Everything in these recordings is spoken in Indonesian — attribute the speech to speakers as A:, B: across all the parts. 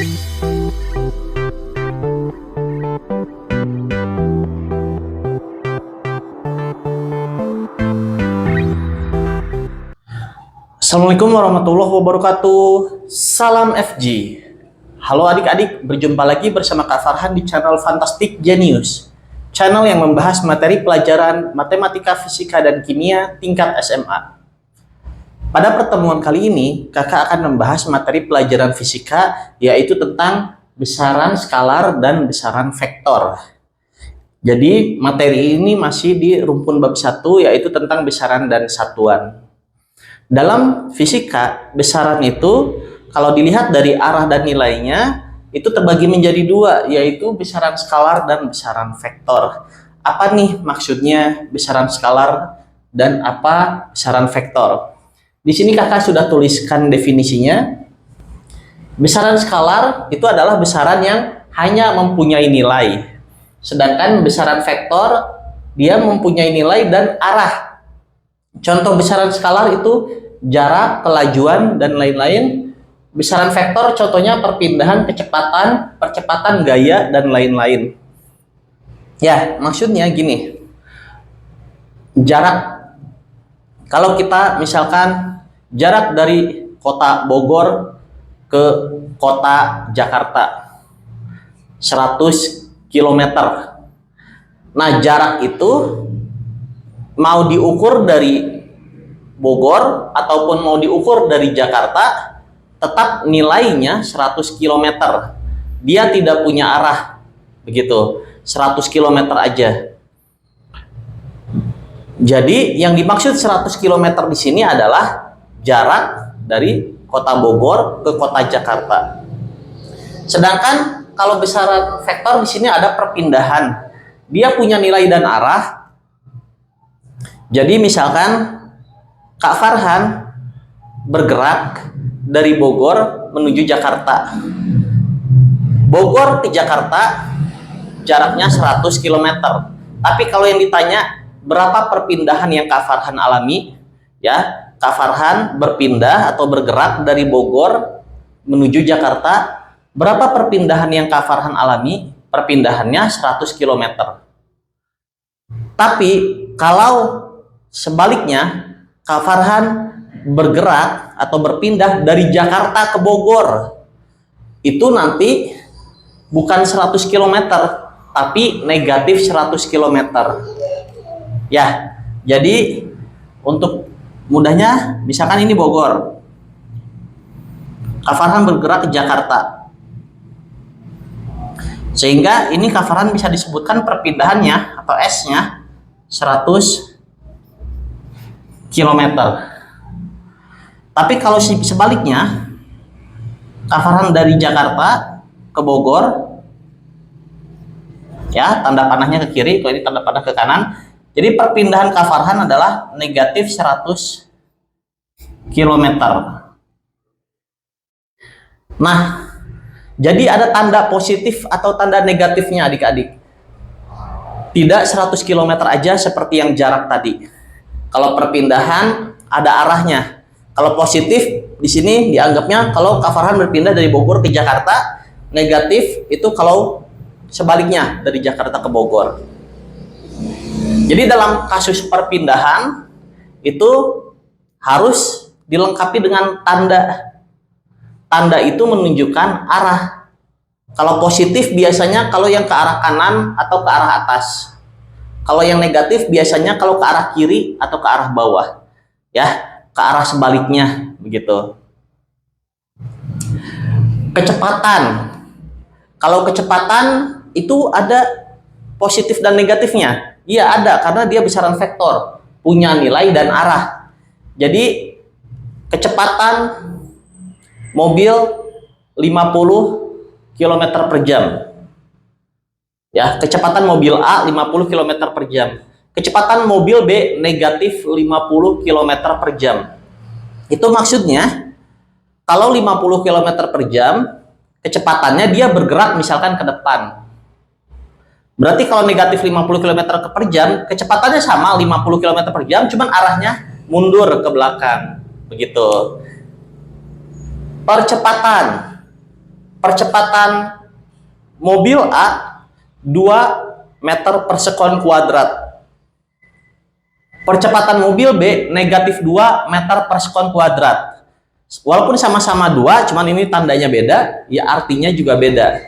A: Assalamualaikum warahmatullahi wabarakatuh. Salam FG. Halo adik-adik, berjumpa lagi bersama Kak Farhan di channel Fantastic Genius, channel yang membahas materi pelajaran matematika, fisika, dan kimia tingkat SMA. Pada pertemuan kali ini, kakak akan membahas materi pelajaran fisika, yaitu tentang besaran skalar dan besaran vektor. Jadi materi ini masih di rumpun bab 1, yaitu tentang besaran dan satuan. Dalam fisika, besaran itu kalau dilihat dari arah dan nilainya itu terbagi menjadi dua, yaitu besaran skalar dan besaran vektor. Apa nih maksudnya besaran skalar dan apa besaran vektor? Di sini kakak sudah tuliskan definisinya. Besaran skalar itu adalah besaran yang hanya mempunyai nilai, sedangkan besaran vektor dia mempunyai nilai dan arah. Contoh besaran skalar itu jarak, kelajuan, dan lain-lain. Besaran vektor contohnya perpindahan, kecepatan, percepatan gaya, dan lain-lain. Ya, maksudnya gini. Jarak. Kalau kita misalkan jarak dari kota Bogor ke kota Jakarta 100 km. Nah, jarak itu mau diukur dari Bogor ataupun mau diukur dari Jakarta, tetap nilainya 100 km. Dia tidak punya arah. Begitu. 100 km aja. Jadi yang dimaksud 100 km di sini adalah jarak dari kota Bogor ke kota Jakarta. Sedangkan kalau besaran vektor di sini ada perpindahan. Dia punya nilai dan arah. Jadi misalkan Kak Farhan bergerak dari Bogor menuju Jakarta. Bogor ke Jakarta jaraknya 100 km. Tapi kalau yang ditanya berapa perpindahan yang Kak Farhan alami, ya, Kak Farhan berpindah atau bergerak dari Bogor menuju Jakarta, berapa perpindahan yang Kak Farhan alami? Perpindahannya 100 km. Tapi kalau sebaliknya, Kak Farhan bergerak atau berpindah dari Jakarta ke Bogor, itu nanti bukan 100 km, tapi negatif 100 km. Ya, jadi untuk mudahnya, misalkan ini Bogor, Kak Farhan bergerak ke Jakarta, sehingga ini Kak Farhan bisa disebutkan perpindahannya atau S-nya 100 km. Tapi kalau sebaliknya, Kak Farhan dari Jakarta ke Bogor, ya, tanda panahnya ke kiri, kalau ini tanda panah ke kanan. Jadi perpindahan Kak Farhan adalah negatif 100 km. Nah, jadi ada tanda positif atau tanda negatifnya adik-adik. Tidak 100 km aja seperti yang jarak tadi. Kalau perpindahan ada arahnya. Kalau positif di sini dianggapnya kalau Kak Farhan berpindah dari Bogor ke Jakarta, negatif itu kalau sebaliknya dari Jakarta ke Bogor. Jadi dalam kasus perpindahan itu harus dilengkapi dengan tanda. Tanda itu menunjukkan arah. Kalau positif biasanya kalau yang ke arah kanan atau ke arah atas. Kalau yang negatif biasanya kalau ke arah kiri atau ke arah bawah, ya, ke arah sebaliknya, begitu. Kecepatan. Kalau kecepatan itu ada positif dan negatifnya. Iya ada, karena dia besaran vektor, punya nilai dan arah. Jadi kecepatan mobil 50 km per jam. Ya, kecepatan mobil A 50 km per jam. Kecepatan mobil B negatif 50 km per jam. Itu maksudnya kalau 50 km per jam, kecepatannya dia bergerak misalkan ke depan. Berarti kalau negatif 50 km per jam, kecepatannya sama 50 km per jam, cuman arahnya mundur ke belakang. Begitu. Percepatan. percepatan mobil A 2 meter per sekon kuadrat. Percepatan mobil B negatif 2 meter per sekon kuadrat. Walaupun sama-sama 2, cuman ini tandanya beda, ya artinya juga beda.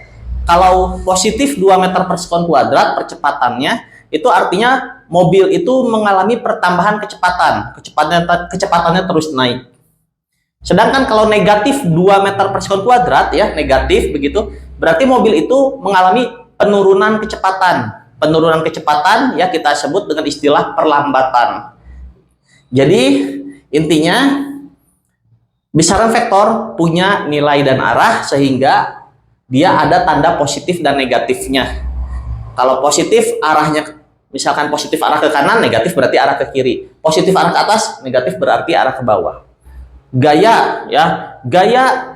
A: Kalau positif 2 meter per sekon kuadrat percepatannya, itu artinya mobil itu mengalami pertambahan kecepatan. Kecepatannya terus naik. Sedangkan kalau negatif 2 meter per sekon kuadrat, ya negatif begitu, berarti mobil itu mengalami penurunan kecepatan. Penurunan kecepatan ya kita sebut dengan istilah perlambatan. Jadi intinya besaran vektor punya nilai dan arah sehingga dia ada tanda positif dan negatifnya. Kalau positif arahnya, misalkan positif arah ke kanan, negatif berarti arah ke kiri. Positif arah ke atas, negatif berarti arah ke bawah. Gaya ya, gaya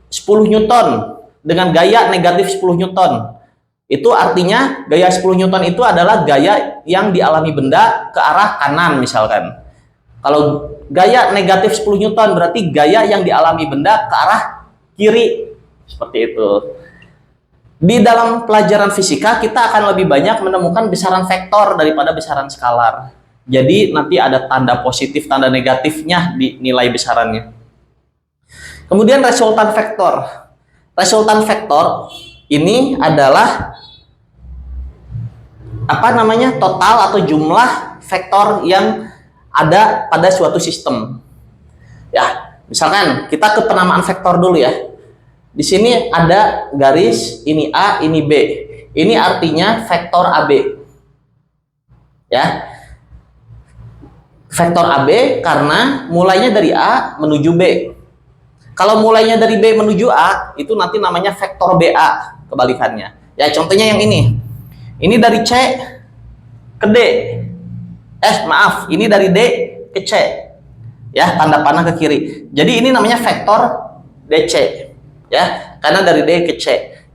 A: 10 Newton dengan gaya negatif 10 Newton. Itu artinya gaya 10 Newton itu adalah gaya yang dialami benda ke arah kanan misalkan. Kalau gaya negatif 10 Newton berarti gaya yang dialami benda ke arah kiri. Seperti itu. Di dalam pelajaran fisika kita akan lebih banyak menemukan besaran vektor daripada besaran skalar. Jadi nanti ada tanda positif, tanda negatifnya di nilai besarannya. Kemudian resultan vektor. Resultan vektor ini adalah total atau jumlah vektor yang ada pada suatu sistem. Ya, misalkan kita ke penamaan vektor dulu ya. Di sini ada garis, ini A, ini B. Ini artinya vektor AB. Ya. Vektor AB karena mulainya dari A menuju B. Kalau mulainya dari B menuju A, itu nanti namanya vektor BA, kebalikannya. Ya, contohnya yang ini. Ini dari C ke D. Ini dari D ke C. Ya, tanda panah ke kiri. Jadi ini namanya vektor DC. Ya, karena dari D ke C.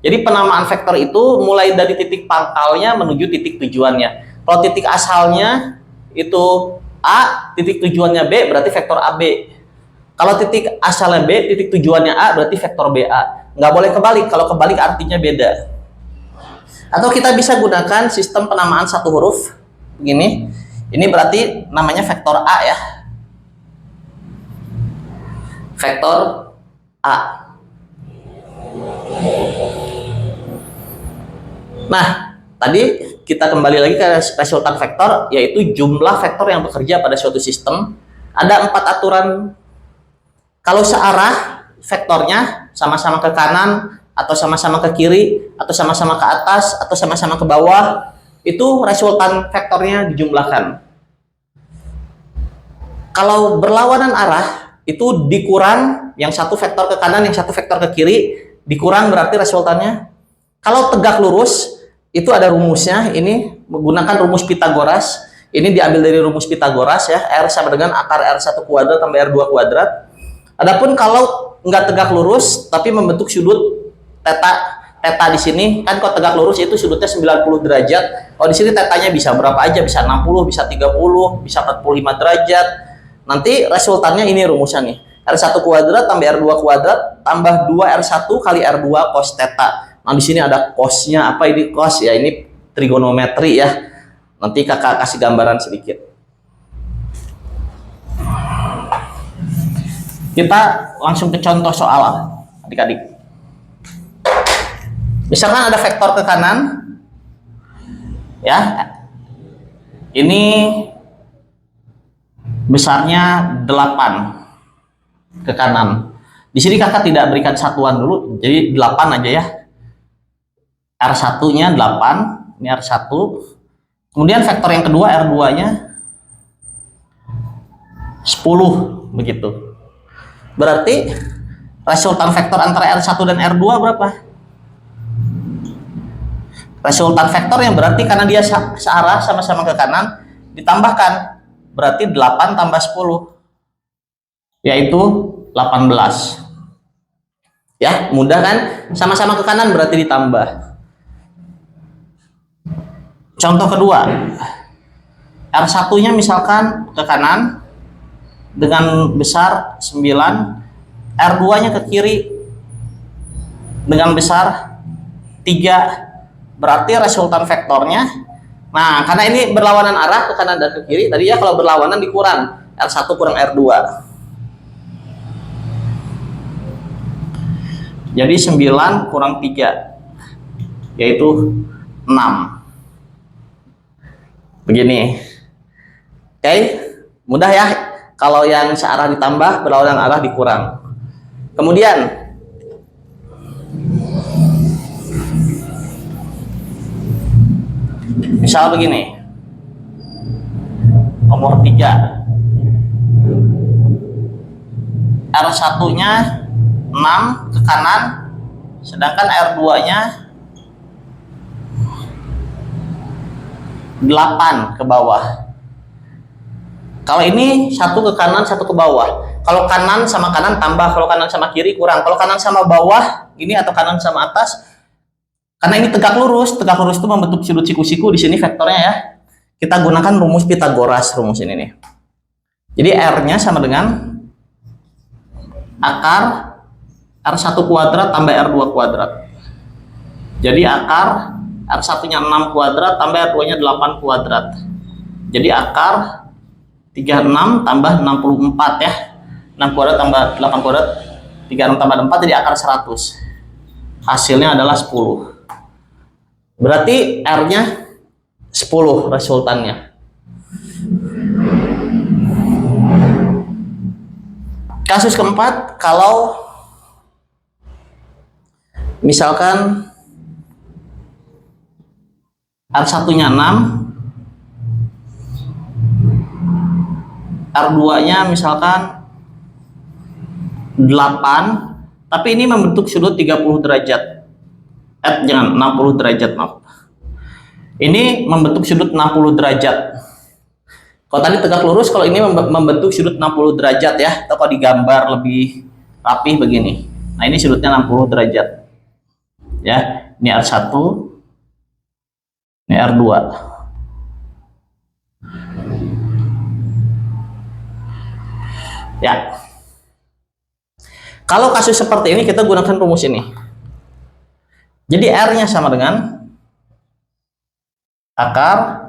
A: Jadi penamaan vektor itu mulai dari titik pangkalnya menuju titik tujuannya. Kalau titik asalnya itu A, titik tujuannya B, berarti vektor AB. Kalau titik asalnya B, titik tujuannya A, berarti vektor BA. Nggak boleh kebalik, kalau kebalik artinya beda. Atau kita bisa gunakan sistem penamaan satu huruf begini. Ini berarti namanya vektor A ya. Vektor A. Nah, tadi kita kembali lagi ke resultan vektor, yaitu jumlah vektor yang bekerja pada suatu sistem. Ada 4 aturan. Kalau searah vektornya sama-sama ke kanan, atau sama-sama ke kiri, atau sama-sama ke atas, atau sama-sama ke bawah, itu resultan vektornya dijumlahkan. Kalau berlawanan arah, itu dikurang, yang satu vektor ke kanan, yang satu vektor ke kiri, dikurang berarti resultannya. Kalau tegak lurus, itu ada rumusnya. Ini menggunakan rumus Pitagoras. Ini diambil dari rumus Pitagoras ya. R sama dengan akar R1 kuadrat tambah R2 kuadrat. Adapun kalau nggak tegak lurus tapi membentuk sudut theta di sini, kan kalau tegak lurus itu sudutnya 90 derajat. Kalau di sini tetanya bisa berapa aja, bisa 60, bisa 30, bisa 45 derajat. Nanti resultannya ini rumusnya nih. R1 kuadrat tambah R2 kuadrat tambah 2R1 kali R2 cos theta. Nah, di sini ada cosnya. Apa ini cos? Ya, ini trigonometri ya. Nanti kakak kasih gambaran sedikit. Kita langsung ke contoh soal, adik-adik. Misalkan ada vektor ke kanan. Ya. Ini besarnya 8 ke kanan. Di sini kakak tidak berikan satuan dulu, jadi 8 aja ya. R1-nya 8, ini R1. Kemudian vektor yang kedua R2-nya 10 begitu. Berarti resultan vektor antara R1 dan R2 berapa? Resultan vektor yang berarti karena dia searah sama-sama ke kanan ditambahkan, berarti 8 tambah 10 yaitu 18. Ya, mudah kan? Sama-sama ke kanan berarti ditambah. Contoh kedua, R1-nya misalkan ke kanan dengan besar 9, R2-nya ke kiri dengan besar 3, berarti resultan vektornya, nah karena ini berlawanan arah ke kanan dan ke kiri, tadi ya kalau berlawanan dikurang, R1 kurang R2. Jadi 9 kurang 3, yaitu 6. Begini. Oke, mudah ya. Kalau yang searah ditambah, berlawanan arah dikurang. Kemudian, misal begini. Nomor 3. R1-nya 6 ke kanan, sedangkan R2-nya 8 ke bawah. Kalau ini 1 ke kanan, 1 ke bawah. Kalau kanan sama kanan tambah, kalau kanan sama kiri kurang. Kalau kanan sama bawah, ini atau kanan sama atas, karena ini tegak lurus itu membentuk sudut siku-siku. Di sini vektornya ya. Kita gunakan rumus Pitagoras, rumus ini nih. Jadi R-nya sama dengan akar R1 kuadrat tambah R2 kuadrat. Jadi akar R1-nya 6 kuadrat tambah R2-nya 8 kuadrat. Jadi akar 36 tambah 64 ya. 6 kuadrat tambah 8 kuadrat, 36 tambah 4 jadi akar 100. Hasilnya adalah 10. Berarti R-nya 10 resultannya. Kasus keempat, kalau misalkan R1-nya 6, R2-nya misalkan 8, tapi ini membentuk sudut 30 derajat. Jangan 60 derajat, maaf. Ini membentuk sudut 60 derajat. Kalau tadi tegak lurus, kalau ini membentuk sudut 60 derajat ya. Atau kalau digambar lebih rapih begini. Nah, ini sudutnya 60 derajat. Ya, ini R1, ini R2. Ya. Kalau kasus seperti ini kita gunakan rumus ini. Jadi R-nya sama dengan akar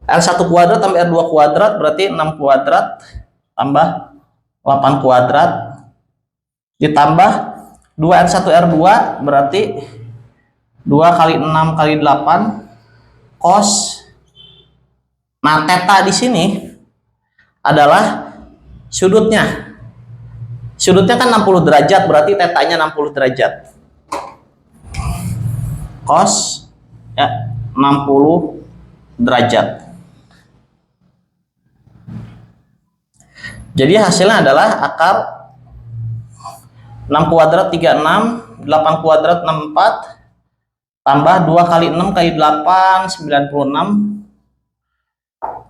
A: R1 kuadrat tambah R2 kuadrat, berarti 6 kuadrat tambah 8 kuadrat ditambah 2R1 R2, berarti 2 kali 6 kali 8 cos. Nah, theta di sini adalah sudutnya. Sudutnya kan 60 derajat, berarti tetanya 60 derajat. Cos ya 60 derajat. Jadi hasilnya adalah akar 6 kuadrat 36, 8 kuadrat 64, tambah 2 kali 6 kali 8, 96.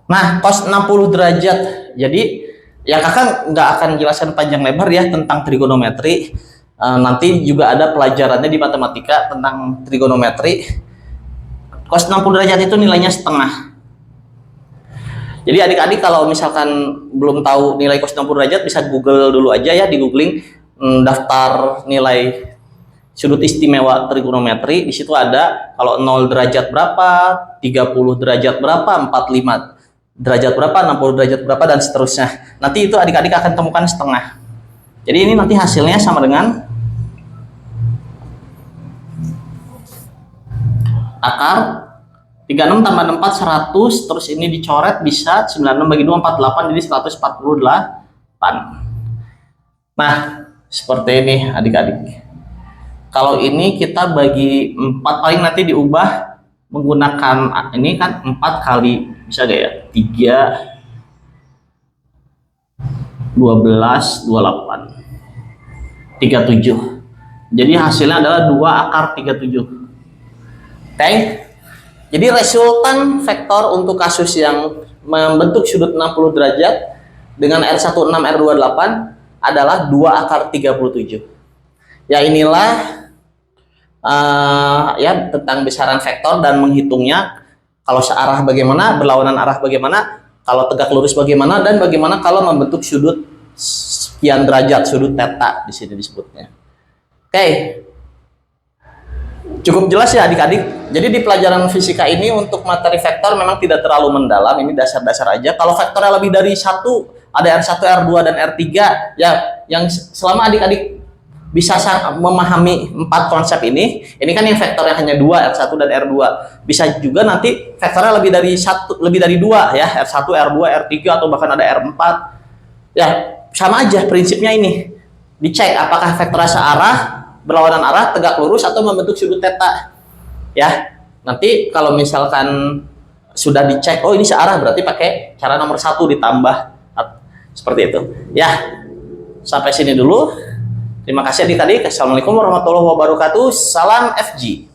A: Nah, cos 60 derajat. Jadi ya kakak nggak akan jelaskan panjang lebar ya tentang trigonometri. Nanti juga ada pelajarannya di matematika tentang trigonometri. Cos 60 derajat itu nilainya setengah. Jadi adik-adik kalau misalkan belum tahu nilai cos 60 derajat bisa Google dulu aja ya, di googling daftar nilai sudut istimewa trigonometri. Di situ ada kalau 0 derajat berapa, 30 derajat berapa, 45 derajat berapa, 60 derajat berapa, dan seterusnya. Nanti itu adik-adik akan temukan setengah. Jadi ini nanti hasilnya sama dengan akar 36 tambah 64 100, terus ini dicoret bisa 96 bagi 2 48, jadi 148. Nah, seperti ini adik-adik. Kalau ini kita bagi 4, paling nanti diubah menggunakan ini kan 4 kali bisa gak ya, 3 12 28 37. Jadi hasilnya adalah 2 akar 37. Oke. Jadi resultan vektor untuk kasus yang membentuk sudut 60 derajat dengan R16 R28 adalah 2 akar 37. Ya inilah ya tentang besaran vektor dan menghitungnya. Kalau searah bagaimana, berlawanan arah bagaimana, kalau tegak lurus bagaimana, dan bagaimana kalau membentuk sudut sekian derajat, sudut theta di sini disebutnya. Oke. Cukup jelas ya adik-adik. Jadi di pelajaran fisika ini untuk materi vektor memang tidak terlalu mendalam, ini dasar-dasar aja. Kalau vektornya lebih dari satu, ada R1, R2, dan R3, ya yang selama adik-adik bisa memahami 4 konsep ini kan yang vektornya hanya 2, R1 dan R2. Bisa juga nanti vektornya lebih dari 2 ya, R1, R2, R3 atau bahkan ada R4. Ya, sama aja prinsipnya ini. Dicek apakah vektornya searah, berlawanan arah, tegak lurus, atau membentuk sudut theta. Ya, nanti kalau misalkan sudah dicek, oh ini searah, berarti pakai cara nomor 1 ditambah seperti itu. Ya, sampai sini dulu. Terima kasih adik-adik. Assalamualaikum warahmatullahi wabarakatuh. Salam FG.